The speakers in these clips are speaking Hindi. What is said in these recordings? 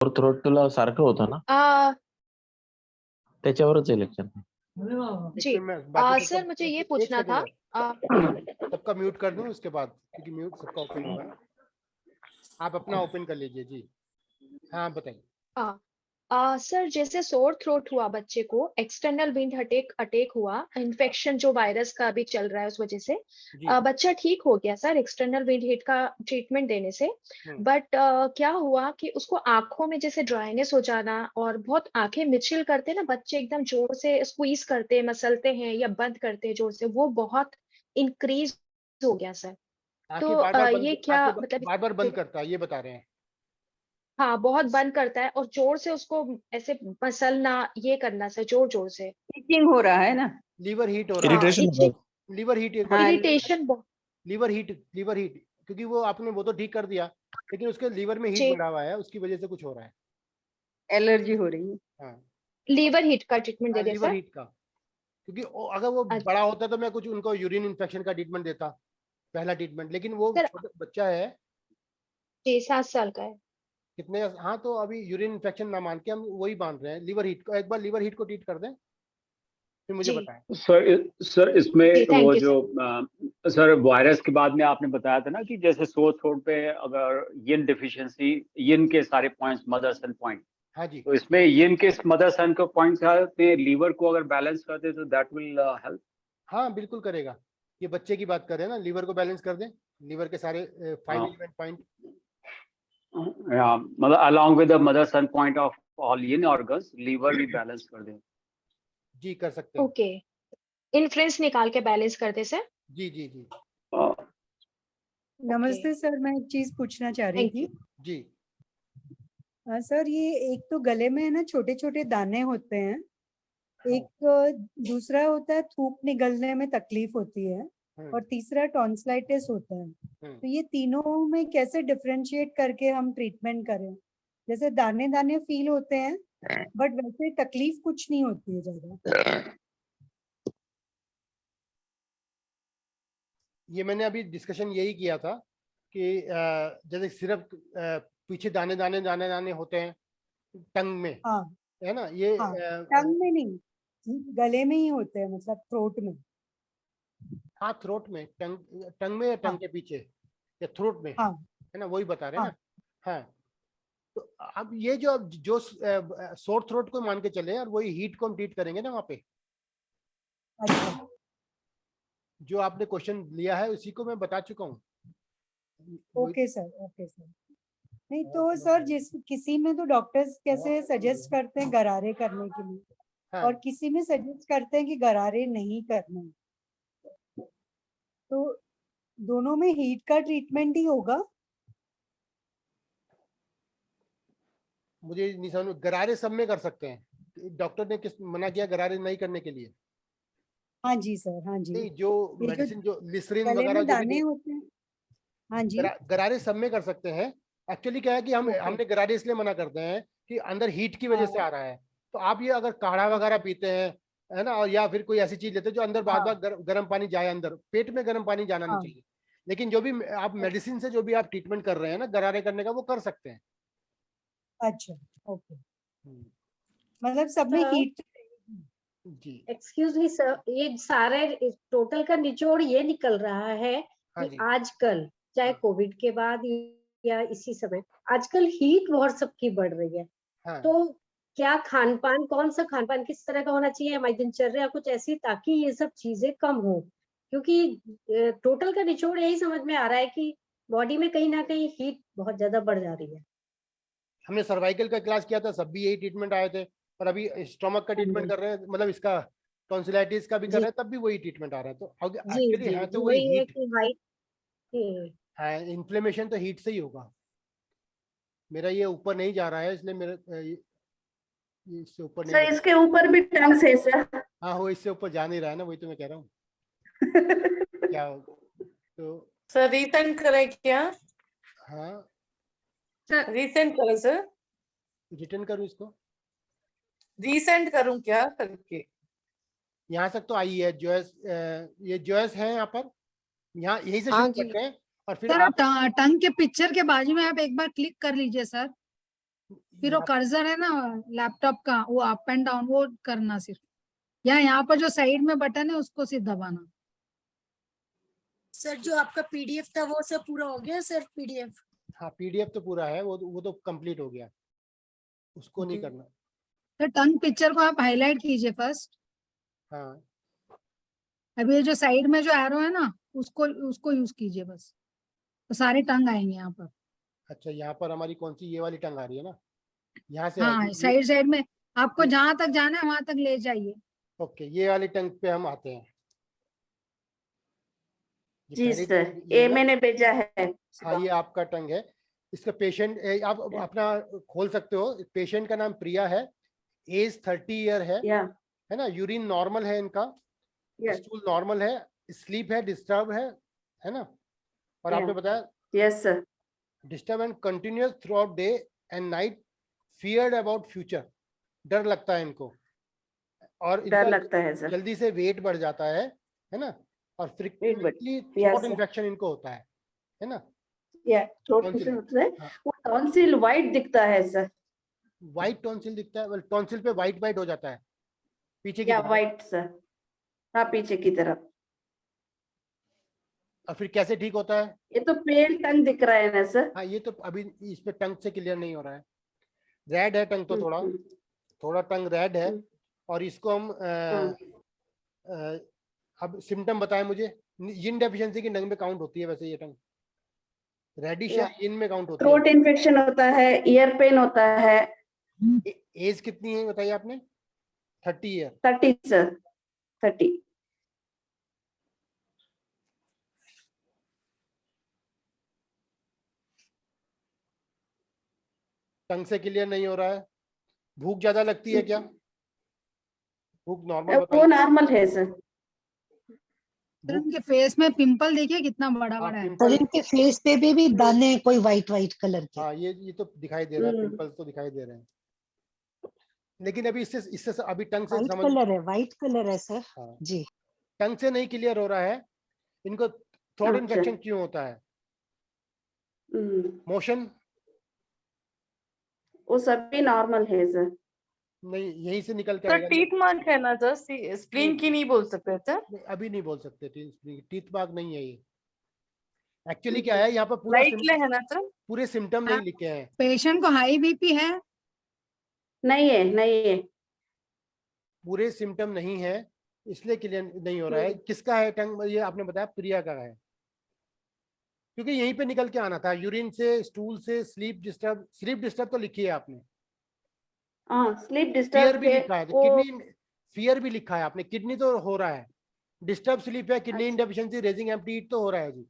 थ्रोटला सारखं होतं ना, त्याच्यावरच इलेक्शन. जी सर मुझे ये पूछना था सबका म्यूट कर दूं उसके बाद, क्योंकि म्यूट सबका ओपन हुआ है। आप अपना ओपन कर लीजिए जी। हाँ बताइए। सर जैसे सोर थ्रोट हुआ बच्चे को, एक्सटर्नल विंड अटैक हुआ, इन्फेक्शन जो वायरस का अभी चल रहा है उस वजह से बच्चा ठीक हो गया सर एक्सटर्नल विंड हिट का ट्रीटमेंट देने से। बट क्या हुआ कि उसको आंखों में जैसे ड्राइनेस हो जाना और बहुत आंखें मिचिल करते ना बच्चे, एकदम जोर से स्क्वीज करते मसलते हैं या बंद करते हैं जोर से, वो बहुत इंक्रीज हो गया सर। तो ये क्या मतलब बार बार बंद करता है ये बता रहे हैं? हाँ बहुत बंद करता है और जोर से उसको ऐसे मसलना ये करना सर, जोर जोर से इचिंग हो रहा है ना, लीवर हीट हो रहा है, liver heat, irritation liver heat, क्योंकि वो आपने वो तो ठीक कर दिया, लेकिन उसके लीवर में हीट बढ़ा हुआ है, उसकी वजह से कुछ हो रहा है, एलर्जी हो रही है। हाँ लीवर हीट का ट्रीटमेंट दे दिया लीवर सर। हीट का, क्योंकि अगर वो बड़ा होता तो मैं कुछ उनको यूरिन इन्फेक्शन का ट्रीटमेंट देता, पहला ट्रीटमेंट, लेकिन वो छोटा बच्चा है जी 7 साल का है। कितने, हाँ तो अभी यूरिन इन्फेक्शन ना मान के हम वही बांध रहे हैं, लीवर हीट को एक बार लीवर हीट को ट्रीट कर दें फिर मुझे बताएं। सर इसमें वो जो सर वायरस के बाद में आपने बताया था ना कि जैसे सोर थ्रोट पे अगर यिन डिफिशिएंसी, यिन के सारे पॉइंट्स मदर सन पॉइंट, हाँ जी, तो इसमें यिन के मदर सन के पॉइंट्स में लीवर को अगर बैलेंस कर दे तो दैट विल हेल्प। हाँ बिल्कुल करेगा, ये बच्चे की बात कर रहे हैं ना, लीवर को बैलेंस कर दें, लीवर के सारे 5 एलिमेंट पॉइंट, मतलब along with the mother son point of all yin organs, liver भी बैलेंस कर दें। जी कर सकते हैं। ओके, इन्फ्लुएंस निकाल के बैलेंस कर दे सर। जी जी जी। नमस्ते सर, मैं एक चीज पूछना चाह रही थी। जी सर ये एक तो गले में है ना छोटे छोटे दाने होते हैं, एक दूसरा होता है थूक निगलने में तकलीफ होती है, और तीसरा टॉन्सिलाइटिस होता है। तो ये तीनों में कैसे डिफरेंशिएट करके हम ट्रीटमेंट करें? जैसे दाने दाने फील होते हैं बट वैसे तकलीफ कुछ नहीं होती है ज्यादा। ये मैंने अभी डिस्कशन यही किया था कि जैसे सिर्फ पीछे दाने दाने दाने दाने होते हैं टंग में, हाँ है ना, ये टंग में नहीं, गले में ही होते हैं, मतलब थ्रोट में। हाँ थ्रोट में, टंग में या टंग के पीछे या थ्रोट में, है ना, वही बता रहे हैं ना। हाँ तो अब ये जो सोर थ्रोट को मान के चले और वही हीट को हम ट्रीट करेंगे ना वहाँ पे। अच्छा, जो आपने क्वेश्चन लिया है उसी को मैं बता चुका हूँ। Okay sir, okay sir. नहीं तो सर किसी में तो डॉक्टर्स कैसे सजेस्ट करते हैं गरारे करने के लिए, और किसी में सजेस्ट करते हैं कि गरारे नहीं करने, तो दोनों में हीट का ट्रीटमेंट ही होगा? मुझे नहीं समझ, गरारे सब में कर सकते हैं, डॉक्टर ने किस मना किया गरारे नहीं करने के लिए? हाँ जी सर, हाँ जी। नहीं, जो मेडिसिन जो लिसरीन गले वगैरह में जो भी दाने होते हैं, हाँ जी, गरारे सब में कर सकते हैं। एक्चुअली क्या है कि हमने गरारे इसलिए मना करते हैं कि अंदर हीट की वजह से आ रहा है, तो आप ये अगर काढ़ा वगैरह पीते हैं, है ना, और या फिर कोई ऐसी चीज लेते हैं जो अंदर बार बार गर्म पानी जाए, अंदर पेट में गर्म पानी जाना नहीं चाहिए, लेकिन जो भी आप मेडिसिन से जो भी आप ट्रीटमेंट कर रहे हैं ना गरारे करने का, वो कर सकते हैं। अच्छा, ओके, मतलब सब में हीट। जी एक्सक्यूज मी सर, ये सारे टोटल का निचोड़ ये निकल रहा है कि आजकल चाहे कोविड के बाद या इसी समय आजकल हीट बहुत सबकी बढ़ रही है। तो क्या खान पान, कौन सा खान पान किस तरह का होना चाहिए, हमारी दिनचर्या कुछ ऐसी ताकि ये सब चीजें कम हो? क्योंकि टोटल का निचोड़ यही समझ में आ रहा है कि बॉडी में कहीं ना कहीं हीट बहुत ज्यादा बढ़ जा रही है। हमने सर्वाइकल का क्लास किया था, सब भी यही ट्रीटमेंट आए थे, और अभी स्टोमक का ट्रीटमेंट कर रहे हैं, मतलब इसका टॉन्सिलाइटिस का भी कर रहे हैं, तब भी वही ट्रीटमेंट आ रहा है। तो एक्चुअली है तो वही हीट है, इन्फ्लेमेशन तो हीट से ही होगा। मेरा ये ऊपर नहीं जा रहा है, इसलिए मेरे इससे ऊपर नहीं सर इसके ऊपर भी टंग से सर। हाँ वो इससे ऊपर जा नहीं रहा है ना, वही तो मैं कह रहा हूँ। क्या तो सर रीसेंट करें क्या? हाँ सर रीसेंट करें सर, रिटर्न करूँ इसको, रीसेंट करूं क्या करके? यहाँ तक तो आई है जॉयस, ये जॉयस है यहाँ पर, यहाँ यही से शुरू करते हैं और फिर सर टंग के पिक्चर के बाजू में आप एक बार क्लिक कर लीजिए सर। फिर वो कर्सर है ना लैपटॉप का, वो अप एंड डाउन वो करना सिर्फ, या यहाँ पर जो साइड में बटन है उसको सिर्फ दबाना। सर जो आपका पीडीएफ था वो सब पूरा हो गया सर? पीडीएफ, हाँ पीडीएफ तो पूरा है, वो तो कंप्लीट हो गया, उसको नहीं करना। तो टंग पिक्चर को आप हाईलाइट कीजिए फर्स्ट। हाँ अभी ये जो साइड में जो एरो है ना उसको यूज कीजिए बस, तो सारे टंग आएंगे यहाँ पर। अच्छा, यहाँ पर हमारी कौन सी, ये वाली टंग आ रही है ना, यहाँ से हाँ साइड साइड में आपको जहां तक जाना है वहां तक ले जाइए। ओके, ये वाली टंग पे हम आते हैं। जी सर, ये मैंने भेजा है। हाँ ये आपका टंग है। इसका पेशेंट आप अपना खोल सकते हो। पेशेंट का नाम प्रिया है, एज 30 ईयर है ना। यूरिन नॉर्मल है इनका, स्टूल नॉर्मल है, स्लीप है डिस्टर्ब है ना। और आपने बताया yes sir, disturb and continuous through out day and night, feared about future, डर लगता है इनको, और डर लगता है सर, जल्दी से वेट बढ़ जाता है ना। और फ्रीक्वेंटली थ्रोट इन्फेक्शन इनको होता है ना। थ्रोट इन्फेक्शन होता है। वो टॉन्सिल वाइट दिखता है सर। वाइट टॉन्सिल दिखता है, टॉन्सिल पे वाइट वाइट हो जाता है पीछे की तरफ। वाइट सर, हाँ पीछे की तरफ। और फिर कैसे ठीक होता है? ये तो पेल टंग दिख रहा है ना सर। हाँ ये तो अभी इस पे टंग से क्लियर नहीं हो रहा है। रेड है टंग तो थोड़ा टंग रेड है। और इसको हम अब सिम्टम बताएं मुझे। यिन डेफिशिएंसी की टंग में काउंट होती है वैसे ये टंग? रेडिश या यिन में काउंट होती है? थ्रोट इन्फेक्शन होता है, ईयर पेन होता है। एज कितनी है बताइए आपने? 30 ईयर। 30 सर, 30। टंग से क्लियर नहीं हो रहा है। भूख ज्यादा लगती है क्या? भूख नॉर्मल वो नॉर्मल है सर। इनके फेस में पिंपल देखिए कितना बड़ा बड़ा है। सर इनके फेस पे भी दाने कोई वाइट वाइट कलर के। हाँ ये तो दिखाई दे रहा है, पिंपल्स तो दिखाई दे रहे हैं। लेकिन अभी इससे अभी टंग से समझ, कलर है, वाइट कलर है सर। हाँ। जी टंग से नहीं क्लियर हो रहा है इनको। थ्रोट इन्फेक्शन क्यों होता है? मोशन वो सभी नॉर्मल है सर। नहीं, यही से निकल के सर आएगा। टीथ मार्क है ना सर, स्प्लीन की नहीं बोल सकते सर? अभी नहीं बोल सकते, टीथ मार्क नहीं है ये। एक्चुअली क्या है यहाँ पर पूरा है ना सर? पूरे सिम्टम नहीं लिखे हैं। पेशेंट को हाई बीपी है? नहीं है। पूरे सिम्टम नहीं है, इसलिए क्लियर नहीं हो रहा है। किसका है टंग? ये आपने बताया प्रिया का है, क्योंकि यहीं पे निकल के आना था, यूरिन से, स्टूल से, स्लीप डिस्टर्ब तो लिखी है आपने। स्लीप फियर डिस्टर्ब भी लिखा है, किडनी फियर भी लिखा है आपने। किडनी तो हो रहा है, डिस्टर्ब स्लीप है, किडनी इनडेफिशिएंसी, रेजिंग एम्प्टी ईट तो हो रहा है जी।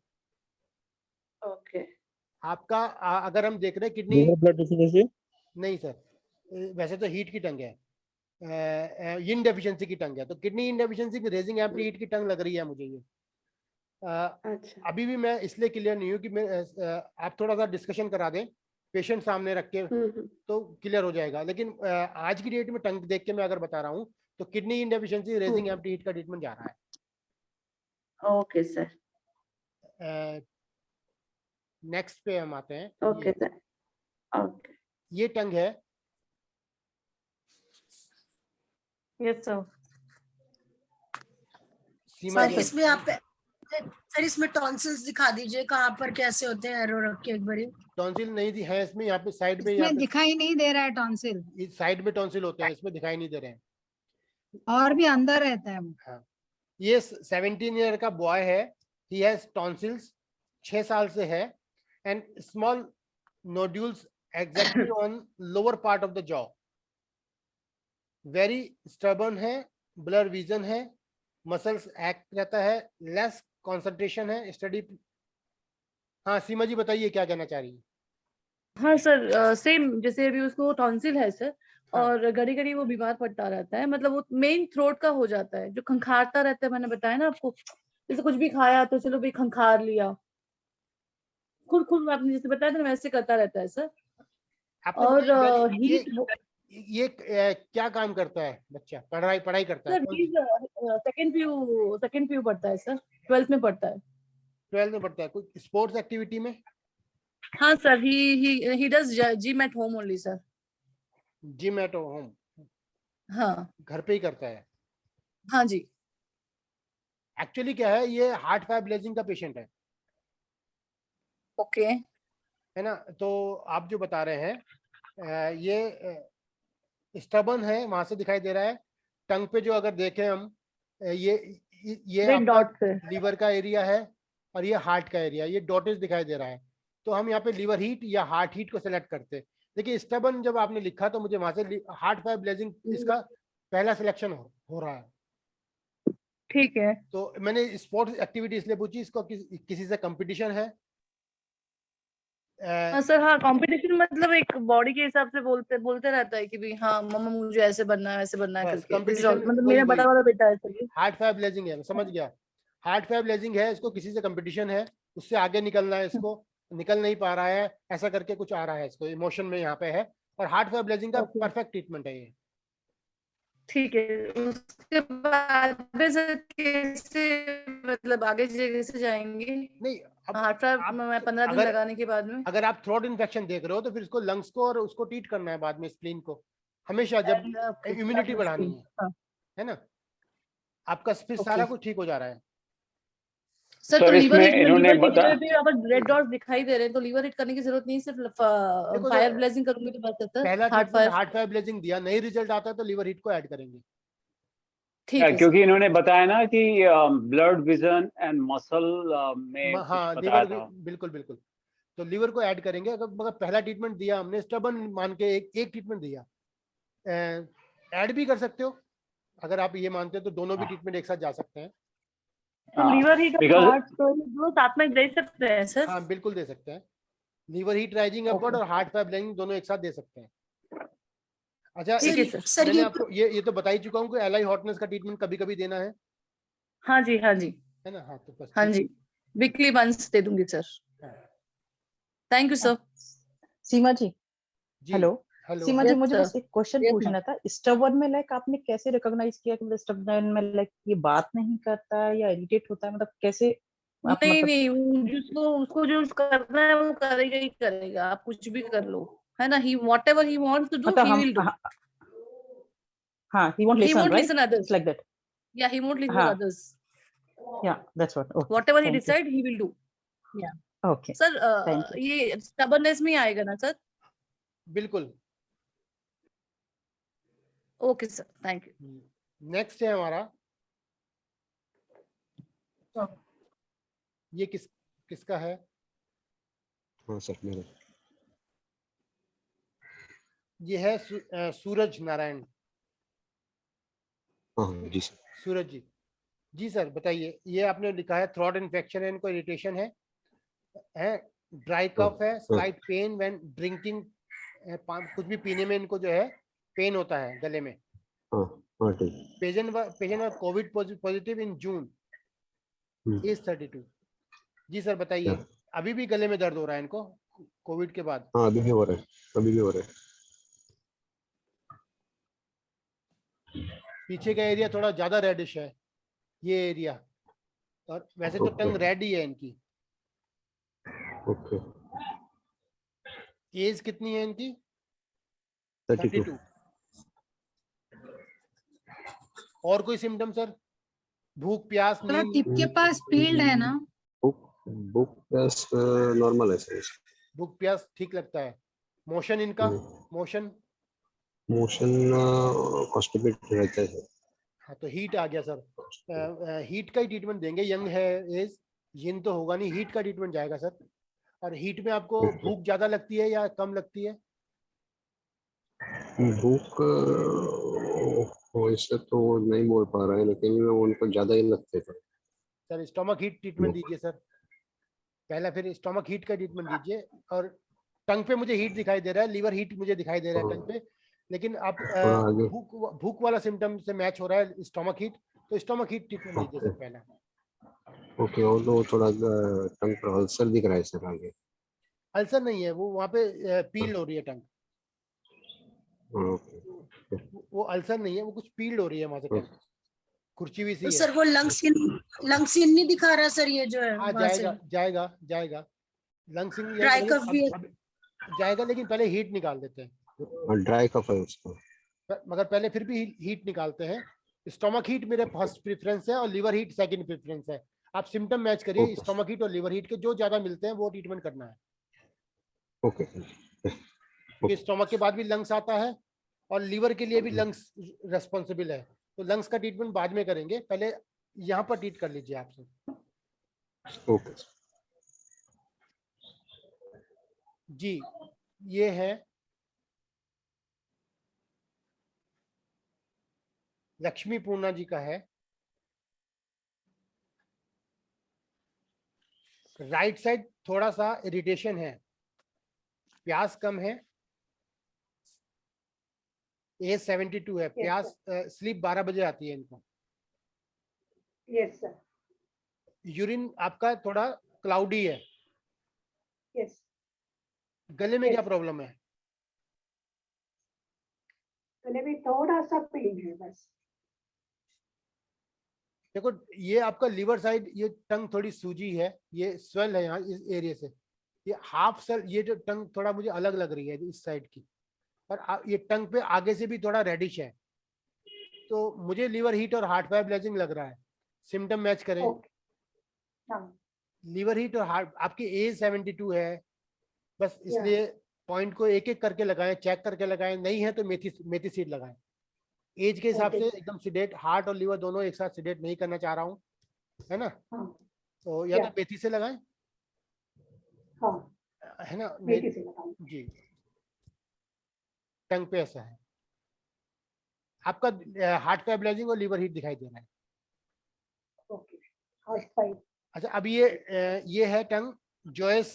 ओके। आपका अगर हम देख रहे हैं किडनी ब्लड डेफिशिएंसी नहीं सर, वैसे तो हीट की टंग है, इन डेफिशिएंसी की टंग है। तो किडनी इन डेफिशिएंसी की रेजिंग एम्प्टी ईट की टंग लग रही है मुझे ये। अच्छा। अभी भी मैं इसलिए क्लियर नहीं हूँ कि मैं आप थोड़ा सा डिस्कशन करा दें पेशेंट सामने रख के, तो क्लियर हो जाएगा। लेकिन आज की डेट में टंग देख के मैं अगर बता रहा हूँ तो किडनी इन डेफिशिएंसी, रेजिंग एम्प्टी ईट का ट्रीटमेंट जा रहा है। Okay sir. नेक्स्ट पे हम आते हैं। Okay sir. ओके, ये टंग है। Yes sir. सर इसमें आप सर इसमें टॉन्सिल्स दिखा दीजिए, कहाँ पर कैसे होते हैं, एरो रख के एक बारी। टॉन्सिल नहीं दी है इसमें, यहाँ पे साइड में, इसमें दिखाई नहीं दे रहा है टॉन्सिल। साइड में टॉन्सिल होते हैं, इसमें दिखाई नहीं दे रहे हैं। और भी अंदर रहता है। हाँ, ये 17 ईयर का बॉय है। ही हैज टॉन्सिल्स, 6 साल से है, and small nodules exactly on lower part of the jaw. Very stubborn है, ब्लर विजन है, मसल्स एक्ट रहता है, लेस कंसंट्रेशन है स्टडी। हाँ सीमा जी बताइए क्या कहना चाह रही है? हाँ सर, सेम जैसे अभी उसको टॉन्सिल है सर। हाँ। और घड़ी घड़ी वो बीमार पड़ता रहता है, मतलब वो मेन थ्रोट का हो जाता है, जो खंखारता रहता है। मैंने बताया ना आपको, जैसे कुछ भी खाया तो चलो भाई खंखार लिया, खुद आपने जैसे बताया था वैसे करता रहता है सर। और ये क्या काम करता है बच्चा? पढ़ाई करता है? सेकंड पीयू पढ़ता है सर, 12th में पढ़ता है। 12th में पढ़ता है। कोई स्पोर्ट्स एक्टिविटी में? हाँ sir, he does gym at home only sir. Gym at home, हाँ घर पे ही करता है। हाँ जी। एक्चुअली क्या है, ये हार्ट फायर ब्लेजिंग का पेशेंट है। ओके है ना, तो आप जो बता रहे हैं ये स्टबन है, वहां से दिखाई दे रहा है। टंग पे जो अगर देखें हम, ये आपका लीवर का एरिया है और ये हार्ट का एरिया, ये डॉटेज दिखाई दे रहा है। तो हम यहाँ पे लीवर हीट या हार्ट हीट को सिलेक्ट करते हैं। देखिए स्टबन जब आपने लिखा तो मुझे वहां से हार्ट फायर ब्लेजिंग इसका पहला सिलेक्शन हो रहा है। ठीक है। तो मैंने स्पोर्ट्स एक्टिविटी इसलिए पूछी, इसको किसी से कंपटीशन है? हाँ सर, हाँ कंपटीशन मतलब एक बॉडी के हिसाब से बोलते रहता है कि भाई हाँ मम्मा मुझे ऐसे बनना है वैसे बनना है करके। मतलब मेरा बड़ा वाला बेटा है सर। हार्ट फायर ब्लेजिंग है, समझ गया। हार्ट फायर ब्लेजिंग है, इसको किसी से कंपटीशन है, उससे आगे निकलना है, इसको निकल नहीं पा रहा है, ऐसा करके कुछ आ रहा है, इसको इमोशन में यहाँ पे है। और हार्ट फायर ब्लेजिंग का परफेक्ट ट्रीटमेंट है ये। ठीक है, उसके बाद कैसे मतलब आगे कैसे जाएंगे? नहीं, हार्ट फायर मैं 15 दिन लगाने के बाद में अगर आप थ्रोट इन्फेक्शन देख रहे हो तो फिर इसको लंग्स को और उसको ट्रीट करना है बाद में, स्प्लीन को, हमेशा जब इम्यूनिटी बढ़ानी है ना। आपका फिर सारा कुछ ठीक हो जा रहा है सर। तो लीवर हिट रेड डॉट्स दिखाई दे रहे हैं तो लीवर हिट करने की जरूरत नहीं, सिर्फ फायर ब्लेजिंग करूंगी तो बस है। पहला हार्ट फायर ब्लेजिंग दिया, नहीं रिजल्ट आता है तो लीवर हिट को ऐड करेंगे। ठीक है, क्योंकि इन्होंने बताया ना कि ब्लड विजन एंड मसल में हाँ लीवर, बिल्कुल बिल्कुल। तो लीवर को ऐड करेंगे। अगर पहला ट्रीटमेंट दिया हमने, स्टबन मान के एक ट्रीटमेंट दिया, ऐड भी कर सकते हो अगर आप ये मानते हो तो दोनों भी ट्रीटमेंट एक साथ जा सकते हैं। तो लीवर हीट और हार्ट दोनों साथ में दे सकते हैं सर? हाँ बिल्कुल दे सकते हैं। लीवर हीट राइजिंग अपवर्ड और हार्ट फायर ब्लेजिंग दोनों एक साथ दे सकते हैं। अच्छा सर, मैंने आपको ये तो बता ही चुका हूँ कि एलआई हॉटनेस का ट्रीटमेंट कभी कभी देना है। हाँ जी हाँ जी है ना। हाँ तो बस हाँ जी, वीकली वंस दे दूंगी sir. Thank you sir. Seema ji, hello Seema ji, Yes, मुझे sir. बस एक क्वेश्चन Yes, पूछना था। स्टबर्न में लाइक आपने कैसे रिकॉग्नाइज किया कि मतलब स्टबर्न में लाइक ये बात नहीं करता है या इरिटेट होता है, मतलब कैसे आप नहीं मतलब... नहीं, उसको जो करना है वो करेगा ही करेगा, आप कुछ भी कर लो, है ना। ही whatever he wants to do, मतलब he will do. हाँ, he won't listen, right? Listen others. It's like that. Yeah, he won't listen हाँ. others. Yeah, that's what. Okay. Whatever he Thank you. decide, he will do. Yeah. Okay. Sir Thank you. ये stubbornness में आएगा ना सर? बिल्कुल। Okay sir, thank you. Next है हमारा, ये किसका है? हाँ सर मेरा। ये है सूरज नारायण। हाँ जी सर। सूरज जी, जी सर बताइए। ये आपने लिखा है थ्रोट इन्फेक्शन है, इनको इरिटेशन है, ड्राई कफ है, स्लाइट पेन व्हेन ड्रिंकिंग, कुछ भी पीने में इनको जो है पेन होता है गले में। पेशेंट और covid positive in June, age 32। जी सर बताइए, अभी भी गले में दर्द हो रहा है इनको कोविड के बाद? हाँ अभी भी हो रहा है, अभी भी हो रहा है। पीछे का एरिया थोड़ा ज्यादा रेडिश है ये एरिया, और वैसे तो टंग रेड ही है इनकी। ओके। एज कितनी है इनकी? 32। और कोई सिम्टम सर? भूख प्यास नींद? टिप के पास फील्ड है ना? भूख प्यास नॉर्मल है सर। भूख प्यास ठीक लगता है। मोशन इनका, मोशन कॉन्स्टिपेट रहता है। हाँ तो हीट आ गया सर। हीट का ही ट्रीटमेंट देंगे, यंग है एज, जिन तो होगा नहीं, हीट का ट्रीटमेंट जाएगा सर। और हीट में आपको भूख ज्यादा लगती है या कम लगती है? भूख वैसे तो नहीं बोल पा रहा है, लेकिन उनको ज्यादा ही लगते थे सर। स्टमक हीट ट्रीटमेंट दीजिए सर पहला, फिर स्टमक हीट का ट्रीटमेंट दीजिए। और टंग पे मुझे हीट दिखाई दे रहा है, लीवर हीट मुझे दिखाई दे रहा है टंग पे, लेकिन आप भूख वाला सिम्टम से मैच हो रहा है स्टमक हीट, तो स्टमक हीट ट्रीटमेंट दीजिए सर पहला। ओके। और तो थोड़ा टंग पर अल्सर दिख रहा है सर आगे। अल्सर नहीं है वो, वहाँ पे पील हो रही है टंग। वो अल्सर नहीं है, वो कुछ पील हो रही है वहाँ से टंग, खुर्ची भी सी तो है। सर वो लंग सीन नहीं दिखा रहा सर, ये जो है? हाँ जाएगा जाएगा जाएगा। लंग्स ड्राई कफ भी जाएगा, लेकिन पहले हीट निकाल देते हैं। ड्राई कफ है उसको, मगर पहले फिर भी हीट निकालते हैं। स्टोमक हीट मेरे फर्स्ट प्रेफरेंस है और लीवर हीट सेकंड प्रेफरेंस है। आप सिम्टम मैच करिए, स्टोमक हीट और लीवर हीट के जो ज्यादा मिलते हैं वो ट्रीटमेंट करना है। क्योंकि स्टोमक के बाद भी लंग्स आता है और लीवर के लिए भी लंग्स रेस्पॉन्सिबल है, तो लंग्स का ट्रीटमेंट बाद में करेंगे, पहले यहाँ पर ट्रीट कर लीजिए आप सब। ओके जी, ये है लक्ष्मी पूर्णा जी का है। राइट साइड थोड़ा सा इरिटेशन है, प्यास कम है, एज 72 है, प्यास स्लीप 12 बजे आती है इनको। Yes sir. यूरिन आपका थोड़ा क्लाउडी है। यस। गले में क्या प्रॉब्लम है? गले में थोड़ा सा पेन है बस। देखो, ये आपका लीवर साइड, ये टंग थोड़ी सूजी है, ये स्वेल है यहाँ इस एरिया से, ये हाफ सेल, ये जो टंग थोड़ा मुझे अलग लग रही है इस साइड की, और ये टंग पे आगे से भी थोड़ा रेडिश है, तो मुझे लीवर हीट और हार्ट फाइब्रोसिस लग रहा है। सिम्टम मैच करें। लीवर हीट और हार्ट, आपकी एज 72 है, बस इसलिए पॉइंट को एक एक करके लगाएं, चेक करके लगाएं, नहीं है तो मेथी सीड लगाएं। एज के हिसाब से एकदम सिडेट, हार्ट और लीवर दोनों एक साथ सिडेट नहीं करना चाह रहा हूँ, है ना? तो या तो मेथी से लगाएं, है ना? मेथी से लगाएं जी। टंग पे ऐसा है, आपका हार्ट का ब्लेजिंग और लीवर हीट दिखाई दे रहा है। Okay, heart five. अच्छा, अब ये है टंग जॉयस।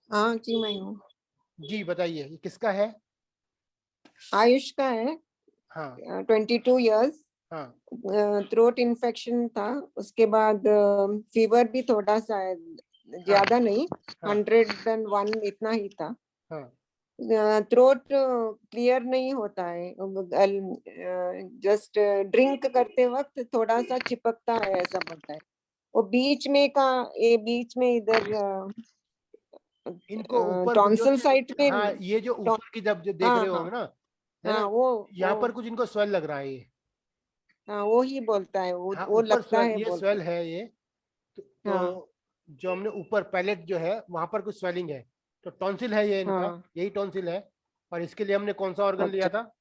हाँ जी, मैं हूँ जी, बताइए ये किसका है? आयुष का है। हाँ 22 इयर्स। हाँ थ्रोट इन्फेक्शन था, उसके बाद फीवर भी थोड़ा सा है, ज्यादा नहीं, 101 इतना ही था। थ्रोट क्लियर नहीं होता है, जस्ट ड्रिंक करते वक्त थोड़ा सा चिपकता है, ऐसा बोलता है वो बीच में इधर इनको ऊपर टॉन्सिल साइड में। हाँ, ये जो ऊपर की जब जो देख रहे होंगे ना, हाँ, वो यहाँ पर कुछ इनको स्वेल लग रहा है ये। हाँ, वो ही बोलता है वो, हाँ, वो लगता है ये स्वेल है ये, तो जो हमने ऊपर पैलेट जो है वहां पर कुछ स्वेलिंग है, तो टॉन्सिल है ये इनका। यही टॉन्सिल है, और इसके लिए हमने कौन सा ऑर्गन लिया था?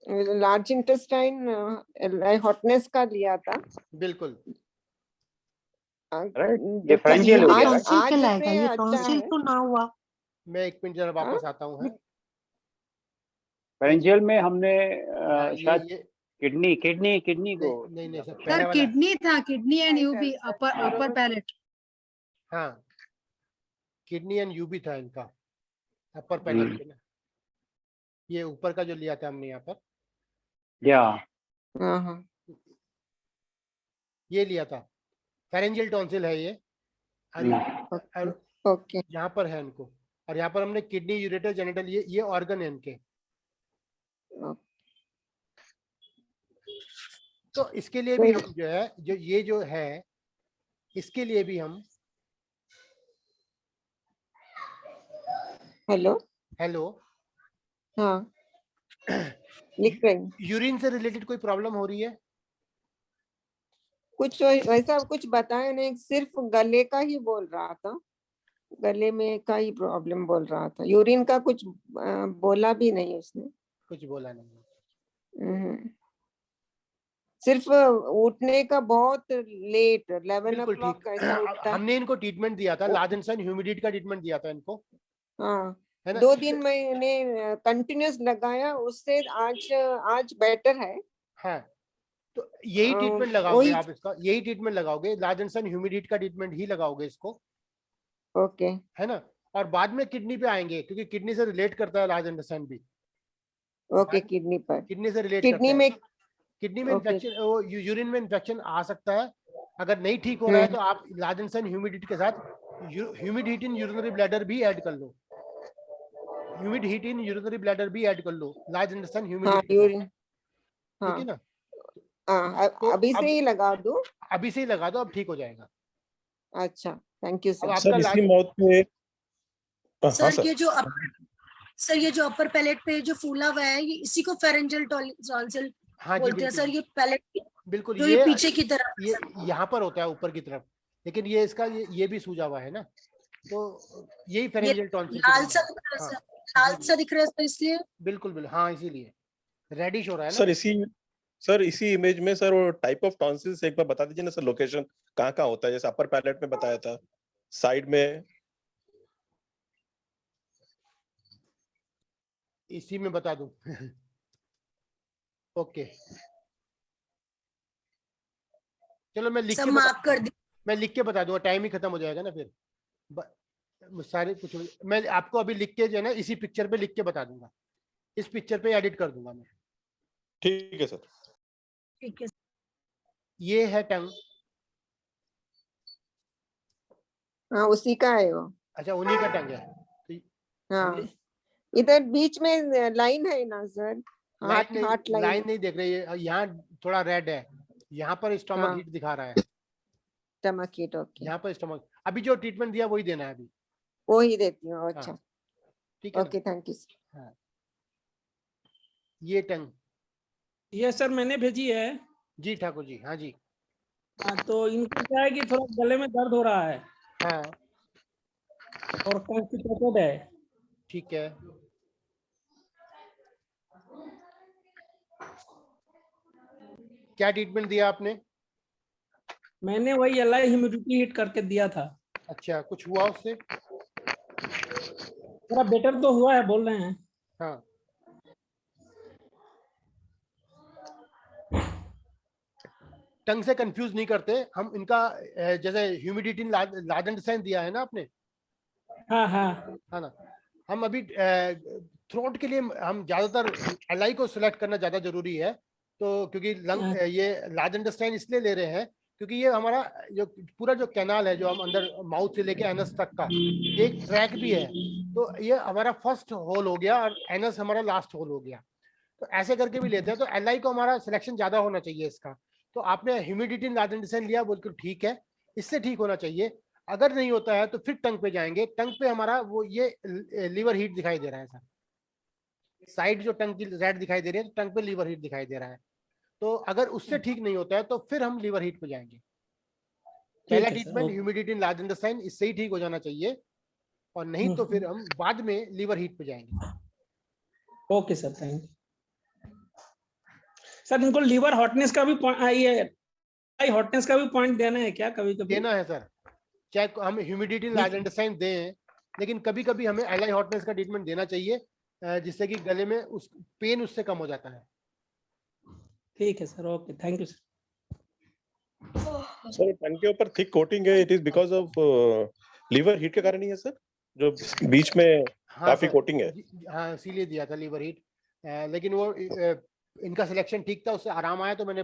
लार्ज इंटेस्टाइन हॉटनेस का लिया था। बिल्कुल। डिफरेंशियल हो गया। ये टॉन्सिल तो ना हुआ। मैं एक मिनट जरा वापस आता हूँ। डिफरेंशियल में हमने शायद किडनी को नहीं सर, किडनी था, kidney and UB, upper palate. हाँ, किडनी एंड यूबी था इनका, अपर पैलेट पे ना। ये ऊपर का जो लिया था हमने यहाँ पर, ये लिया था। फेरेंजियल टॉन्सिल है ये, ओके। यहाँ पर है इनको, और यहाँ पर हमने किडनी, यूरेटर, जेनिटल, ये ऑर्गन है इनके। तो इसके लिए भी हम जो है, जो है इसके लिए भी हम हेलो हाँ लिख रही हूँ। यूरिन से रिलेटेड कोई प्रॉब्लम हो रही है? कुछ वैसा कुछ बताया नहीं, सिर्फ गले का ही बोल रहा था, गले में का ही प्रॉब्लम बोल रहा था, यूरिन का कुछ बोला भी नहीं उसने। कुछ बोला नहीं। सिर्फ उठने का बहुत लेट, 11 o'clock ऐसा उठता। हमने इनको ट्रीटमेंट दिया था, लार्ज इंटेस्टाइन ह्यूमिडिटी का ट्रीटमेंट दिया था इनको। हाँ, 2 दिन मैंने कंटिन्यूस लगाया, उससे आज बेटर है। हाँ, तो यही ट्रीटमेंट लगाओगे आप इसका, यही ट्रीटमेंट लगाओगे, लार्ज इंटेस्टाइन ह्यूमिडिटी का ट्रीटमेंट ही लगाओगे इसको। ओके, है ना? और बाद में किडनी पे आएंगे, क्योंकि किडनी से रिलेट करता है लार्ज इंटेस्टाइन भी। ओके, किडनी पर, किडनी से रिलेट किडनी में इन्फेक्शन, यूरिन में इन्फेक्शन आ सकता है। अगर नहीं ठीक हो रहा है तो आप लार्ज इंटेस्टाइन ह्यूमिडिटी के साथ humid heat in urinary bladder भी ऐड कर लो। Humid heat in urinary bladder भी ऐड कर लो, लार्ज इंटेस्टाइन ह्यूमिडिटी। ठीक है ना? तो अभी से ही लगा दूं? अभी से ही लगा दो, अब ठीक हो जाएगा। अच्छा, थैंक यू अब सर। आपका इसी माउथ पे सर ये जो अपर पैलेट पे जो फूला हुआ है, ये इसी को फेरेंजियल टॉन्सिल बोलते हैं सर। ये पैलेट बिल्कुल, जो ये पीछे की तरफ, ये यहाँ पर होता है ऊपर की तरफ, लेकिन ये इसका ये भी सूजा हुआ है ना, तो यही फेरेंजियल टॉन्सिल। लाल सा दिख रहा है सर, इसलिए। बिल्कुल, हाँ, इसीलिए रेडिश हो रहा है ना। सर इसी इमेज में सर वो टाइप ऑफ टॉन्सिल्स एक बार बता दीजिए ना सर, लोकेशन कहाँ होता है, जैसे अपर पैलेट में बताया था, साइड में। इसी में बता दूं? ओके, चलो मैं लिख के बता दूंगा, टाइम ही खत्म हो जाएगा ना फिर। सारे कुछ मैं आपको अभी लिख के जो है ना इसी पिक्चर पे लिख के बता दूंगा, इस पिक्चर पे एडिट कर दूंगा मैं। ठीक है सर। ठीक है। ये है टंग। हाँ, उसी का है वो। अच्छा, उन्हीं का टंग है। हाँ, इधर बीच में लाइन है ना सर, हार्ट लाइन नहीं देख रही है, यहाँ थोड़ा रेड है, यहाँ पर स्टमक हीट दिखा रहा है। Stomach heat, okay. यहाँ पर स्टमक, अभी जो ट्रीटमेंट दिया वही देना है, अभी वो ही देती हूँ। अच्छा, ठीक है, ओके, थैंक यू। हाँ, ये टंग। ये सर मैंने भेजी है। जी ठाकुर जी, हाँ जी। हाँ, तो इनको क्या है कि थोड़ा गले में दर्द हो रहा है। हाँ, और कॉन्स्टिपेटेड है। ठीक है, क्या ट्रीटमेंट दिया आपने? मैंने वही एलआई ह्यूमिडिटी हीट करके दिया था। अच्छा, कुछ हुआ उससे? थोड़ा बेटर तो हुआ है बोल रहे हैं। हाँ, टंग से कंफ्यूज नहीं करते हम इनका, जैसे ह्यूमिडिटी लादेंडसाइन दिया है ना आपने। हाँ ना, हम अभी थ्रोट के लिए हम ज्यादातर एलआई को सिलेक्ट करना ज्यादा जरूरी है, तो क्योंकि लंग ये लादेंडसाइन इसलिए ले रहे हैं क्योंकि ये हमारा जो पूरा जो कैनाल है जो हम अंदर माउथ से लेके एनस तक का एक ट्रैक भी है, तो ये हमारा फर्स्ट होल हो गया और एनस हमारा लास्ट होल हो गया, तो ऐसे करके भी लेते हैं। तो एलआई को हमारा सिलेक्शन ज्यादा होना चाहिए इसका। तो आपने ह्यूमिडिटी लादेंडसाइन लिया, बिल्कुल ठीक है, इससे ठीक होना चाहिए। अगर नहीं होता है तो फिर टंग पे जाएंगे। टंग पे हमारा वो ये लीवर हीट दिखाई दे रहा है सर, साइड जो टंग की रेड दिखाई दे रही है, तो टंग पे लीवर हीट दिखाई दे रहा है। तो अगर उससे ठीक नहीं होता है तो फिर हम लीवर हीट पे जाएंगे। पहला ट्रीटमेंट ह्यूमिडिटी लादेंडसाइन, इससे ही ठीक हो जाना चाहिए, और नहीं तो फिर हम बाद में लीवर हीट पे जाएंगे। Okay sir, thank you sir. इनको लीवर हॉटनेस का भी हॉटनेस का भी पॉइंट देना है क्या? कभी कभी देना है सर, चाहे हम ह्यूमिडिटी लादेंडसाइन दें, लेकिन कभी कभी हमें एलआई हॉटनेस का ट्रीटमेंट देना चाहिए, जिससे कि गले में उस पेन उससे कम हो जाता है। ठीक है sir, okay, thank you sir. Sir tongue के ऊपर थिक कोटिंग है, it is because of liver heat के कारण ही है सर, जो बीच में काफी कोटिंग है। हाँ, इसीलिए दिया था लीवर हीट, लेकिन वो इनका सिलेक्शन ठीक था, उससे आराम आया तो मैंने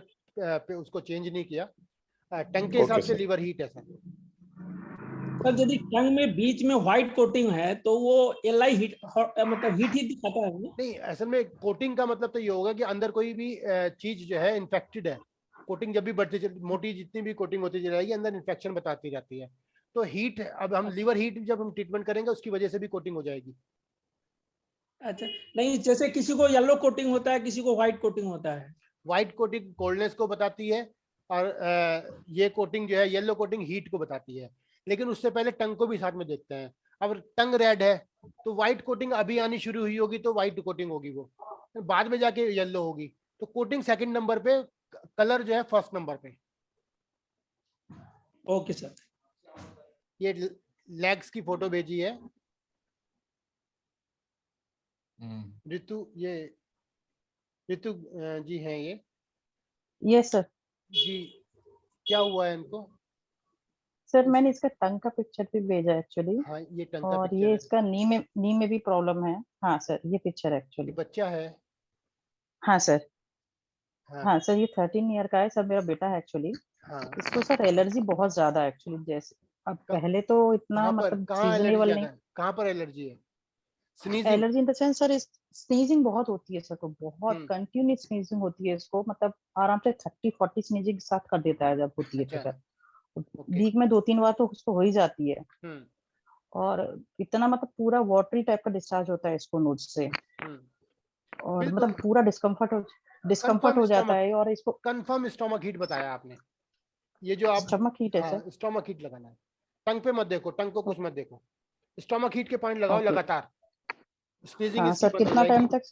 उसको चेंज नहीं किया। टंग के हिसाब से लीवर हीट है सर। सर यदि टंग में बीच में व्हाइट कोटिंग है तो वो एलआई हीट मतलब हीट ही दिखाता है नहीं, असल में कोटिंग का मतलब तो ये होगा कि अंदर कोई भी चीज जो है इन्फेक्टेड है। कोटिंग जब भी बढ़ती मोटी जितनी भी कोटिंग होती जाएगी अंदर इन्फेक्शन बताती जाती है। तो हीट, अब हम लीवर हीट जब हम ट्रीटमेंट करेंगे उसकी वजह से भी कोटिंग हो जाएगी। अच्छा, नहीं जैसे किसी को येलो कोटिंग होता है, किसी को व्हाइट कोटिंग होता है। व्हाइट कोटिंग कोल्डनेस को बताती है, और ये कोटिंग जो है येलो कोटिंग हीट को बताती है। लेकिन उससे पहले टंग को भी साथ में देखते हैं। अब टंग रेड है तो व्हाइट कोटिंग अभी आनी शुरू हुई होगी तो व्हाइट कोटिंग होगी, वो बाद में जाके येलो होगी। तो कोटिंग सेकंड नंबर पे, कलर जो है फर्स्ट नंबर पे। Okay sir. ये लेग्स की फोटो भेजी है ऋतु, ये ऋतु जी हैं ये। यस सर जी, क्या हुआ है इनको? सर मैंने इसका टंग का पिक्चर भी भेजा एक्चुअली। हाँ, ये टंग का और पिक्चर ये है। इसका नी में भी प्रॉब्लम है। हाँ सर, ये पिक्चर एक्चुअली। बच्चा है? हाँ सर। हाँ, हाँ सर, ये 13 ईयर का है सर, मेरा बेटा है एक्चुअली। हाँ। इसको सर एलर्जी बहुत ज्यादा एक्चुअली, जैसे अब पहले तो इतना मतलब सीजनेबल नहीं। कहाँ पर एलर्जी है? Allergy in the sense sir sneezing बहुत होती है सर को, बहुत कंटिन्यूस स्नीजिंग होती है इसको, मतलब आराम से 30-40 स्नीजिंग के साथ कर देता है जब होती है तो सर वीक में 2-3 बार तो उसको हो ही जाती है। और इतना मतलब पूरा वाटरी टाइप का डिस्चार्ज होता है इसको नोज से, और मतलब पूरा डिस्कम्फर्ट हो जाता है। और इसको कंफर्म स्टोमक हीट बताया आपने, ये जो आप स्टमक हीट है सर, स्टोमक हीट लगाना है, टंग पे मत देखो, टंग को कुछ मत देखो, स्टोमक हीट के पॉइंट लगाओ लगातार। स्नीजिंग हाँ सर कितना टाइम तक?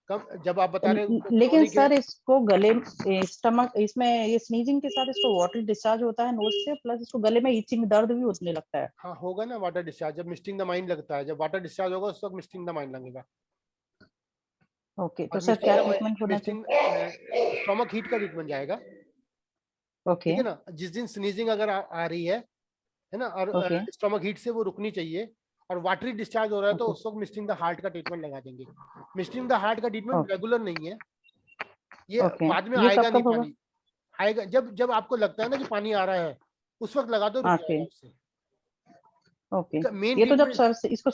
कम जब आप बता रहे हैं लेकिन सर इसको गले स्टमक इसमें ये स्नीजिंग के साथ इसको वाटर डिस्चार्ज होता है नोज से, प्लस इसको गले में इचिंग दर्द भी होने लगता है। हाँ होगा ना वाटर डिस्चार्ज, जब मिस्टिंग द माइंड लगता है, जब वाटर डिस्चार्ज होगा उस वक्त मिस्टिंग द माइंड लगेगा। ओके तो सर क्या ट्रीटमेंट होना चाहिए? स्टोमक हीट का ट्रीटमेंट जाएगा। ओके ठीक है ना, जिस दिन स्नीजिंग अगर आ रही है ना, और स्टोमक हीट से वो रुकनी चाहिए और वाटरी डिस्चार्ज हो रहा है तो उस वक्त मिस्टिंग द हार्ट का ट्रीटमेंट लगा देंगे। मिस्टिंग द हार्ट का ट्रीटमेंट रेगुलर नहीं है, ये बाद में आएगा नहीं, पानी आएगा जब आपको लगता है ना कि पानी आ रहा है उस वक्त लगा दो, रुक जाएगा उससे। ओके ये तो जब सर इसको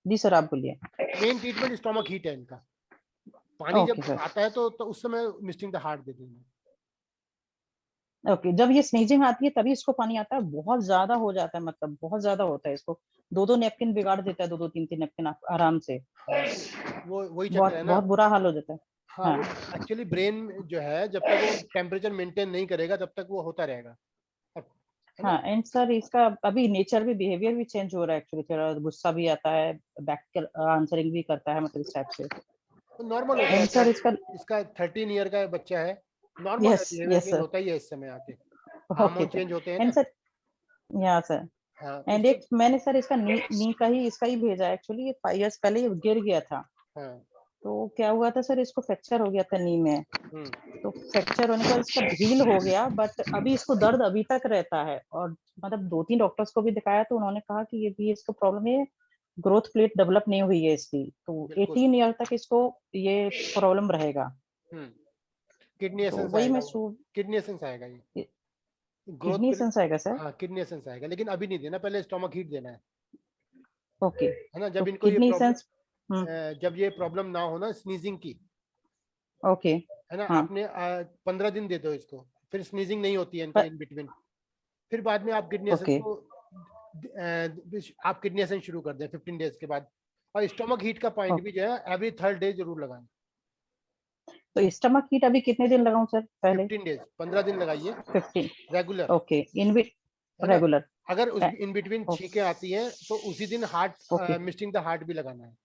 जी सर आप बोलिए। मेन ट्रीटमेंट स्टोमक हीट है इनका, पानी जब आता है तो उस समय मिस्टिंग द हार्ट दे देंगे। ओके जब ये स्नीजिंग आती है तभी इसको पानी आता है, बहुत ज्यादा हो जाता है, मतलब बहुत ज्यादा होता है, इसको 2-2 नैपकिन बिगाड़ देता है, 2-2 3-3 नैपकिन आराम से। वो वही चक्कर है ना, बहुत बुरा हाल हो जाता है। हाँ एक्चुअली ब्रेन जो है जब तक वो टेम्परेचर मेंटेन नहीं करेगा तब तक वो होता रहेगा। हाँ एंड सर इसका अभी नेचर भी, बिहेवियर भी चेंज हो रहा है एक्चुअली, थोड़ा गुस्सा भी आता है, बैक आंसरिंग भी करता है, मतलब इस टाइप से नॉर्मल होता है सर। इसका 13 ईयर का बच्चा है, नॉर्मल बिहेवियर होता ही है इस समय आके, हार्मोन चेंज होते हैं ना सर। या सर एंड एक मैंने सर इसका नी का ही भेजा एक्चुअली, ये 5 इयर्स पहले ये गिर गया था। तो क्या हुआ था सर, इसको फ्रैक्चर हो गया था नी में, तो फ्रैक्चर होने के बाद इसका हील हो गया, बट अभी इसको दर्द अभी तक रहता है। और मतलब 2-3 डॉक्टर्स को भी दिखाया तो उन्होंने कहा कि ये भी इसको प्रॉब्लम है, ग्रोथ प्लेट डेवलप नहीं हुई है इसकी, तो 18 ईयर तक इसको ये प्रॉब्लम रहेगा। किडनी एसेंस आएगा, किडनी एसेंस आएगा, ये किडनी एसेंस आएगा सर। हाँ किडनी एसेंस आएगा, लेकिन अभी नहीं देना, पहले स्टोमक हीट देना है। ओके है ना, जब इनको जब ये प्रॉब्लम ना हो ना स्नीजिंग की, ओके है ना, आपने 15 दिन दे दो इसको, फिर स्नीजिंग नहीं होती है इनको इन बिटवीन, फिर बाद में आप किडनी एसेंस को आप किडनी एसेंस शुरू कर दें 15 डेज के बाद। और स्टोमक हीट का पॉइंट भी जो है एवरी 3rd डे जरूर लगाएं। तो स्टमक हीट अभी कितने दिन लगाऊं सर? पहले 15 डेज, 15 दिन लगाइए 15 रेगुलर। Okay regular. अगर उस इन बिटवीन छींकें आती हैं तो उसी दिन हार्ट मिस्टिंग द हार्ट भी लगाना है।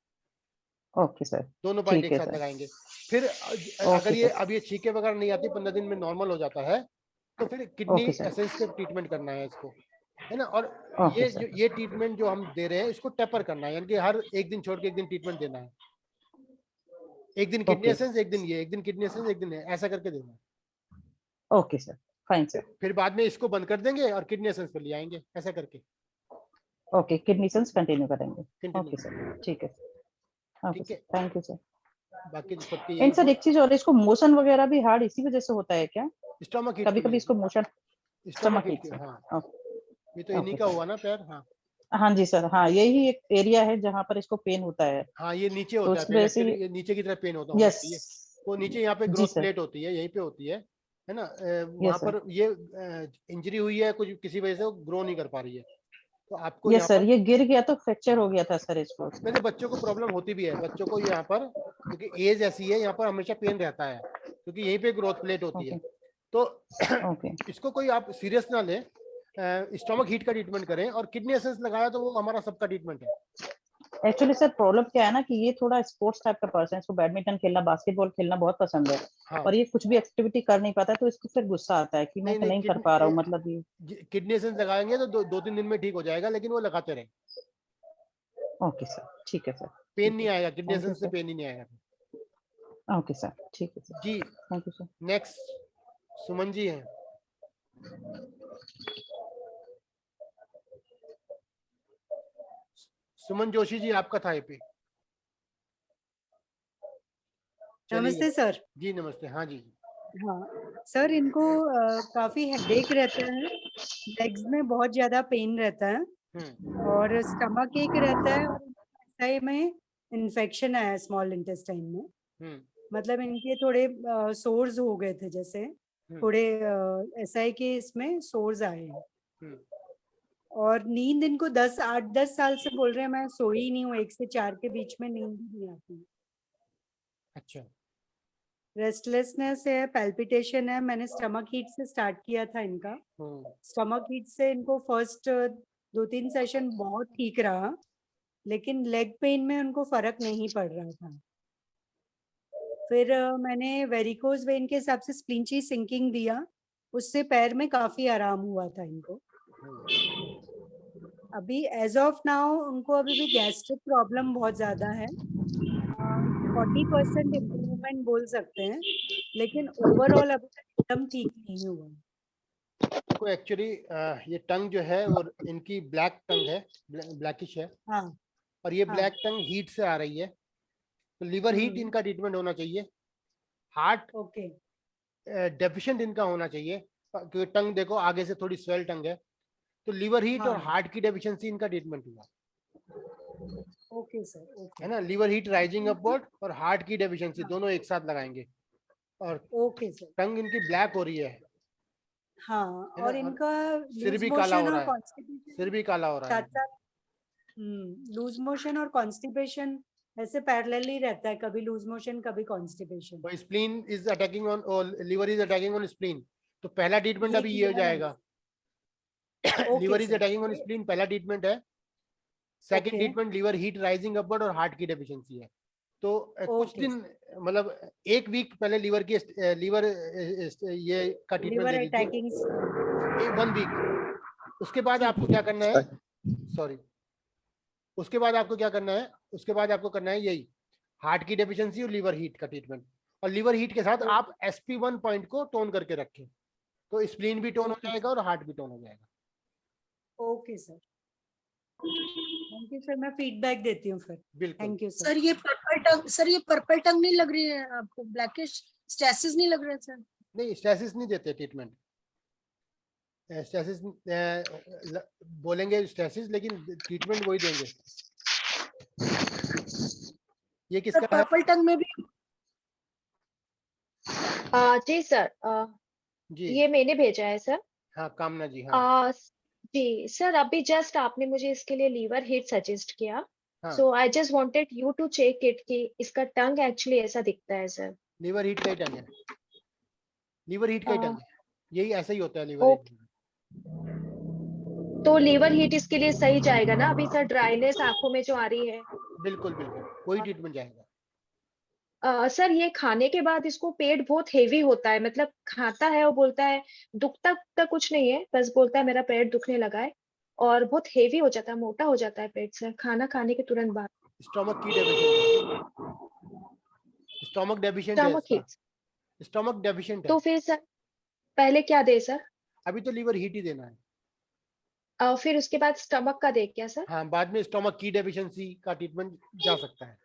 ओके सर, दोनों पॉइंट एक साथ लगाएंगे। फिर अगर ये अब ये छींकें वगैरह नहीं आती, 15 दिन में नॉर्मल हो जाता है, तो फिर किडनी एसेंस का ट्रीटमेंट करना है इसको, है ना। और ये ट्रीटमेंट जो हम दे रहे हैं इसको टेपर करना है, यानी कि हर एक दिन छोड़ के एक दिन ट्रीटमेंट देना है। एक दिन किडनी एसेंस, एक दिन ये, एक दिन किडनी एसेंस, एक दिन ये, ऐसा करके देना है। Okay sir, fine sir. फिर बाद में इसको बंद कर देंगे और किडनी एसेंस पे ले आएंगे, ऐसा करके। ओके, किडनी एसेंस कंटिन्यू करेंगे। ओके सर, ठीक है। ठीक है, थैंक यू सर। बाकी सबकी एंड सर एक चीज और, इसको मोशन वगैरह भी हार्ड इसी वजह से होता है क्या? स्टमक हीट, कभी-कभी इसको मोशन स्टमक हीट। हाँ, ये तो इन्हीं का हुआ ना पैर। हाँ हाँ जी सर, हाँ यही एक एरिया है जहाँ पर इसको पेन होता है। हाँ, ये नीचे होता है, ये नीचे की तरफ पेन होता है। वो नीचे यहाँ पे ग्रोथ प्लेट होती है, यहीं पे होती है ना। वहाँ पर ये इंजरी हुई है कुछ, किसी वजह से वो ग्रो नहीं कर पा रही है, तो आपको यस सर, ये गिर गया तो फ्रैक्चर हो गया था सर इसको। वैसे बच्चों को प्रॉब्लम होती भी है, बच्चों को यहाँ पर, क्योंकि एज ऐसी है, यहाँ पर हमेशा पेन रहता है, क्योंकि यहीं पे ग्रोथ प्लेट होती है। तो इसको कोई आप सीरियस ना ले, स्टमक हीट का ट्रीटमेंट करें, और किडनी एसेंस लगाया तो वो हमारा सबका ट्रीटमेंट है। एक्चुअली सर प्रॉब्लम क्या है ना कि ये थोड़ा स्पोर्ट्स टाइप का पर्सन है, इसको बैडमिंटन खेलना, बास्केटबॉल खेलना बहुत पसंद है। हाँ। और ये कुछ भी एक्टिविटी कर नहीं पाता, तो इसको फिर गुस्सा आता है कि मैं नहीं कर पा रहा हूँ। मतलब ये किडनी एसेंस लगाएंगे तो 2-3 दिन में ठीक हो जाएगा, लेकिन वो लगाते रहे। ओके सर, ठीक है सर। पेन नहीं आएगा, किडनी एसेंस से पेन ही नहीं आएगा। ओके सर, ठीक है सर जी, thank you sir. Next Suman ji हैं। सुमन जोशी जी, आपका था पे। नमस्ते सर। जी नमस्ते। हाँ जी। हाँ सर, इनको काफी हेडेक रहता है, लेग्स में बहुत ज्यादा पेन रहता है, और स्टमक एक रहता है और SI में इन्फेक्शन आया स्मॉल इंटेस्टाइन में। मतलब इनके थोड़े सोर्स हो गए थे, जैसे थोड़े SI के इसमें सोर्स आए हैं। और नींद इनको 8-10 साल से बोल रहे हैं, मैं सोई ही नहीं हूँ, 1 से 4 के बीच में नींद भी नहीं आती। अच्छा। रेस्टलेसनेस है, पैल्पिटेशन है। मैंने स्टमक हीट से स्टार्ट किया था इनका। स्टमक हीट से इनको फर्स्ट 2-3 सेशन बहुत ठीक रहा, लेकिन लेग पेन में उनको फर्क नहीं पड़ रहा था। फिर मैंने वेरिकोज वेन के हिसाब से स्प्लिंची सिंकिंग दिया, उससे पैर में काफी आराम हुआ था इनको। अभी एज ऑफ नाउ उनको अभी भी गैस्ट्रिक प्रॉब्लम बहुत ज्यादा है। 40% इम्प्रूवमेंट बोल सकते हैं, लेकिन ओवरऑल अभी तक एकदम ठीक नहीं हुआ। देखो एक्चुअली ये टंग जो है और इनकी ब्लैक टंग है, ब्लैकिश है। हाँ। और ये ब्लैक टंग हीट से आ रही है, तो लिवर हीट इनका ट्रीटमेंट होना चाहिए। हार्ट डेफिशिएंट इनका होना चाहिए, क्योंकि टंग देखो आगे से थोड़ी स्वेल टंग है, तो लिवर हीट और हार्ट की डेफिशिएंसी इनका ट्रीटमेंट हुआ। Okay sir, okay. है ना, लिवर हीट राइजिंग अपवर्ड और हार्ट की डेफिशिएंसी दोनों एक साथ लगाएंगे। और ओके सर। टंग इनकी ब्लैक हो रही है। हाँ, और इनका सिर भी काला हो रहा है, सिर भी काला हो रहा है। लूज मोशन और कॉन्स्टिपेशन ऐसे पैरेलल ही रहता है, कभी लूज मोशन कभी कॉन्स्टिपेशन। तो spleen is attacking on, liver is attacking on spleen, तो पहला ट्रीटमेंट अभी ये हो जाएगा। Liver is attacking on spleen पहला ट्रीटमेंट है। Second treatment liver heat rising upward और हार्ट की डेफिशिएंसी है। तो कुछ दिन मतलब 1 वीक पहले लिवर की ये का ट्रीटमेंट दे दीजिए, 1 वीक। उसके बाद आपको क्या करना है, सॉरी, उसके बाद आपको क्या करना है, उसके बाद आपको करना है यही हार्ट की डेफिशिएंसी और लिवर हीट का ट्रीटमेंट। और लिवर हीट के साथ आप SP1 पॉइंट को टोन करके रखें, तो स्प्लीन भी टोन हो जाएगा और हार्ट भी टोन हो जाएगा। Okay sir, thank you sir, मैं फीडबैक देती हूँ फिर। बिल्कुल। Thank you sir. सर ये पर्पल टंग नहीं लग रही है आपको? ब्लैकिश स्टेसिस नहीं लग रहा है सर? नहीं, स्टेसिस नहीं देते ट्रीटमेंट। स्टेसिस बोलेंगे स्टेसिस, लेकिन ट्रीटमेंट वही देंगे। ये किसका है? पर्पल टंग में भी जी सर, जी ये मैंने भेजा है सर। हाँ, कामना जी। हाँ जी सर, अभी जस्ट आपने मुझे इसके लिए लीवर हीट सजेस्ट किया, so I just wanted you to check it कि इसका टंग एक्चुअली ऐसा दिखता है सर। लिवर हीट का ही टंग है, लिवर हीट का ही टंग है, यही ऐसा ही होता है लिवर हीट। तो लीवर हीट इसके लिए सही जाएगा ना? अभी सर ड्राइनेस आंखों में जो आ रही है। बिल्कुल बिल्कुल, वही ट्रीटमेंट जाएगा। सर ये खाने के बाद इसको पेट बहुत हेवी होता है, मतलब खाता है और बोलता है दुखता तक कुछ नहीं है, बस बोलता है मेरा पेट दुखने लगा है, और बहुत हेवी हो जाता है, मोटा हो जाता है पेट सर, खाना खाने के तुरंत बाद। स्टमक की डेफिशिएंट, स्टमक डेफिशिएंट है, स्टमक डेफिशिएंट है। तो फिर सर पहले क्या दे सर? अभी तो लिवर हीट ही देना है। फिर उसके बाद स्टमक का दे क्या सर? हाँ, बाद में स्टमक की डेफिशिएंसी का ट्रीटमेंट जा सकता है।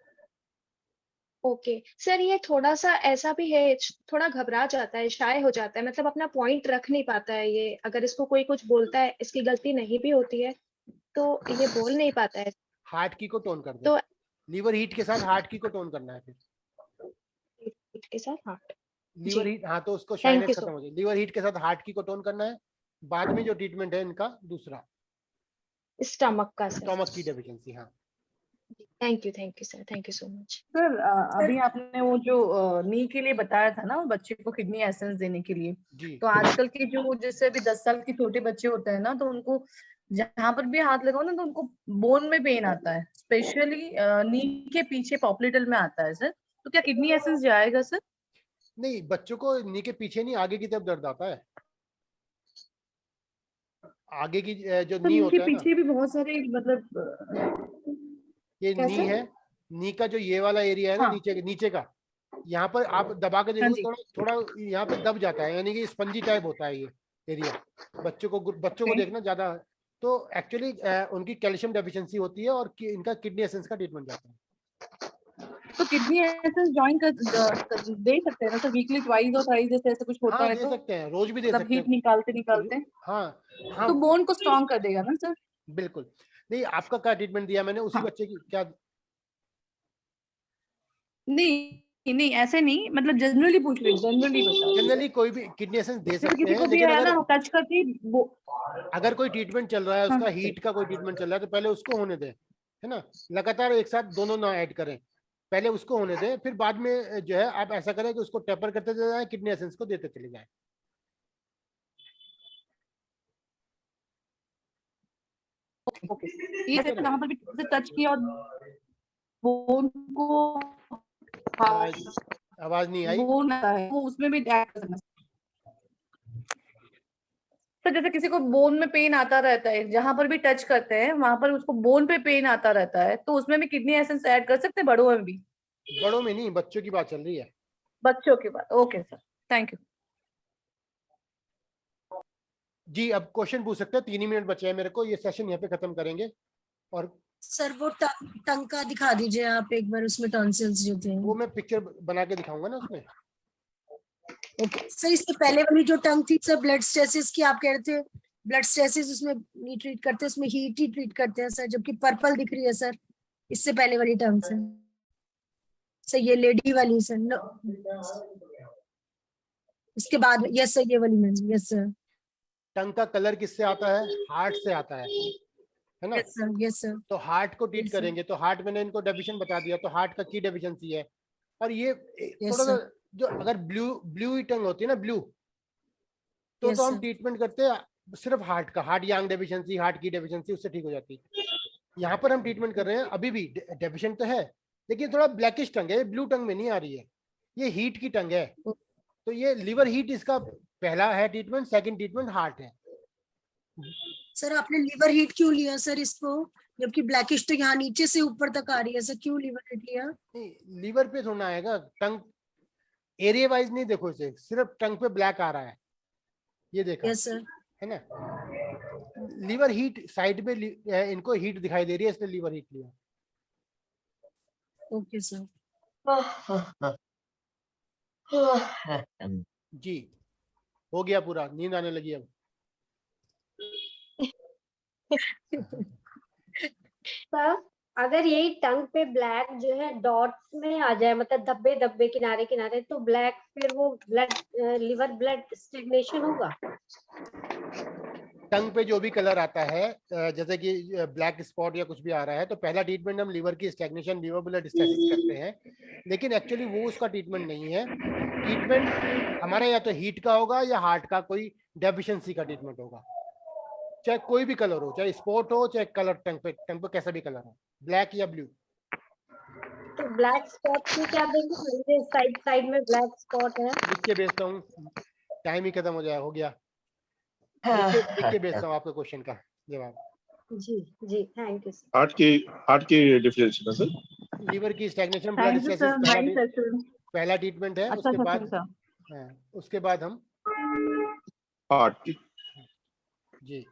ओके सर, ये थोड़ा सा ऐसा भी है, थोड़ा घबरा जाता है, शाय हो जाता है, मतलब अपना पॉइंट रख नहीं पाता है ये। अगर इसको कोई कुछ बोलता है, इसकी गलती नहीं भी होती है, तो ये बोल नहीं पाता है। हार्ट की को टोन कर दे। तो लिवर हीट के साथ हार्ट की को टोन करना है। फिर हीट के साथ हार्ट, लिवर हीट, हाँ, तो उसको शाइनेस खत्म हो जाए। लिवर हीट के साथ हार्ट की को टोन करना है। बाद में जो ट्रीटमेंट है इनका दूसरा स्टमक का, स्टमक की डेफिशिएंसी। हाँ, thank you sir, thank you so much sir. अभी आपने वो जो नी के लिए बताया था ना, बच्चे को किडनी एसेंस देने के लिए, तो आजकल की जो जैसे अभी 10 साल के छोटे बच्चे होते हैं ना, तो उनको जहां पर भी हाथ लगाओ ना, तो उनको बोन में पेन आता है, स्पेशली नी के पीछे पॉपलेटल में आता है सर। तो क्या किडनी एसेंस जाएगा सर? नहीं, बच्चों को नी के पीछे नहीं, आगे की तरफ दर्द आता है। आगे की जो नी होता है पीछे भी बहुत सारे, मतलब ये नी है, नी का जो ये वाला एरिया है ना, नीचे का, यहाँ पर आप दबा के देखो, थोड़ा यहाँ पे दब जाता है, यानी कि स्पंजी टाइप होता है ये एरिया। बच्चों को देखना ज्यादा, तो एक्चुअली उनकी कैल्शियम डेफिशिएंसी होती है और इनका किडनी एसेंस का ट्रीटमेंट जाता है। तो किडनी एसेंस ज्वाइन कर दे सकते हैं ना सर, वीकली ट्वाइस और थ्राइस, जैसे ऐसा कुछ होता है दे सकते हैं, रोज भी दे सकते हैं। हीट निकालते हाँ, तो बोन को स्ट्रॉन्ग कर देगा ना सर? बिल्कुल नहीं, आपका क्या ट्रीटमेंट दिया मैंने उसी बच्चे की क्या? नहीं नहीं ऐसे नहीं, मतलब जनरली पूछ रही, जनरली कोई भी किडनी एसेंस दे सकते किसी हैं, को भी लेकिन है अगर ना टच करती अगर कोई ट्रीटमेंट चल रहा है, उसका हीट का कोई ट्रीटमेंट चल रहा है, तो पहले उसको होने दें, है ना, लगातार एक साथ दोनों ना ऐड करें, पहले उसको होने दें, फिर बाद में जो है आप ऐसा करें कि उसको टेपर करते चले जाएं, किडनी एसेंस को देते चले जाएं। ये कहाँ पर भी टच किया और बोन को आवाज नहीं आई, बोन आता है वो उसमें भी ऐड कर सकते हैं। तो जैसे किसी को बोन में पेन आता रहता है, जहां पर भी टच करते हैं वहां पर उसको बोन पे पेन आता रहता है, तो उसमें भी किडनी एसेंस ऐड कर सकते हैं, बड़ों में भी? बड़ों में नहीं, बच्चों की बात चल रही है। बच्चों की बात, ओके सर, थैंक यू। जी अब क्वेश्चन पूछ सकते हैं, 3 ही मिनट बचे हैं मेरे को, ये सेशन यहाँ पे खत्म करेंगे। और सर वो टंग का दिखा दीजिए आप एक बार, उसमें टॉन्सिल्स जो थे वो मैं पिक्चर बना के दिखाऊंगा ना उसमें। ओके सर, इससे पहले वाली जो टंग थी सर, ब्लड स्टेसिस की आप कह रहे थे, ब्लड स्टेसिस उसमें नहीं ट्रीट करते, उसमें हीट ही ट्रीट करते हैं सर, जबकि पर्पल दिख रही है सर इससे पहले वाली टंग से। सर ये लेडी वाली सर, नो इसके बाद, यस सर ये वाली मैम, यस सर। टंग का कलर किससे आता है? हार्ट से आता है ना? Yes sir, yes sir. तो हार्ट को ट्रीट करेंगे, तो हार्ट मैंने इनको डेफिशिएंट बता दिया, तो हार्ट का की डेफिशिएंसी है। और ये थोड़ा सा जो अगर ब्लू टंग होती है ना, ब्लू, तो हम ट्रीटमेंट करते हैं सिर्फ हार्ट का, हार्ट यांग डेफिशिएंसी, हार्ट की डेफिशिएंसी, उससे ठीक हो जाती है। यहाँ पर हम ट्रीटमेंट कर रहे हैं, अभी भी डेफिशिएंट तो है, लेकिन थोड़ा ब्लैकिश टंग है, ब्लू टंग में नहीं आ रही है, ये हीट की टंग है। तो ये लिवर हीट इसका पहला है ट्रीटमेंट, सेकंड ट्रीटमेंट हार्ट है। सर आपने लिवर हीट क्यों लिया सर इसको, जबकि ब्लैकिश तो यहाँ नीचे से ऊपर तक आ रही है सर, क्यों लिवर हीट लिया? नहीं, लिवर पे थोड़ा आएगा, टंग एरिया वाइज नहीं, देखो इसे सिर्फ टंग पे ब्लैक आ रहा है, ये देखा यस सर, है ना। लिवर हीट साइड पे इनको हीट दिखाई दे रही है, इसलिए लिवर हीट लिया। Okay sir. जी हो गया पूरा, नींद आने लगी अब। सर अगर यही टंग पे ब्लैक जो है डॉट्स में आ जाए, मतलब धब्बे धब्बे किनारे किनारे, तो ब्लैक फिर वो ब्लड लिवर ब्लड स्टेग्नेशन होगा? टंग पे जो भी कलर आता है, जैसे कि ब्लैक स्पॉट या कुछ भी आ रहा है, तो पहला ट्रीटमेंट हम लिवर की स्टैग्नेशन, लिवर ब्लड स्टेसिस करते हैं, लेकिन एक्चुअली वो उसका ट्रीटमेंट नहीं है। ट्रीटमेंट हमारा या तो हीट का होगा या हार्ट का कोई डेफिशिएंसी का ट्रीटमेंट होगा, चाहे कोई भी कलर हो, चाहे स्पॉट हो, चाहे कलर टंग पे कैसा भी कलर हो, ब्लैक या ब्लू। तो ब्लैक स्पॉट की क्या देंगे? साइड में ब्लैक स्पॉट है, लिख के भेजता हूँ, टाइम ही खत्म हो जाए, हो गया, लिख के भेजता हूँ आपके क्वेश्चन का जवाब। जी जी थैंक यू सर। हार्ट की डिफिशिएंसी ना सर, लीवर की स्टैग्नेशन, ब्लड स्टेसिस पहला ट्रीटमेंट है। अच्छा, उसके बाद हम हार्ट की। जी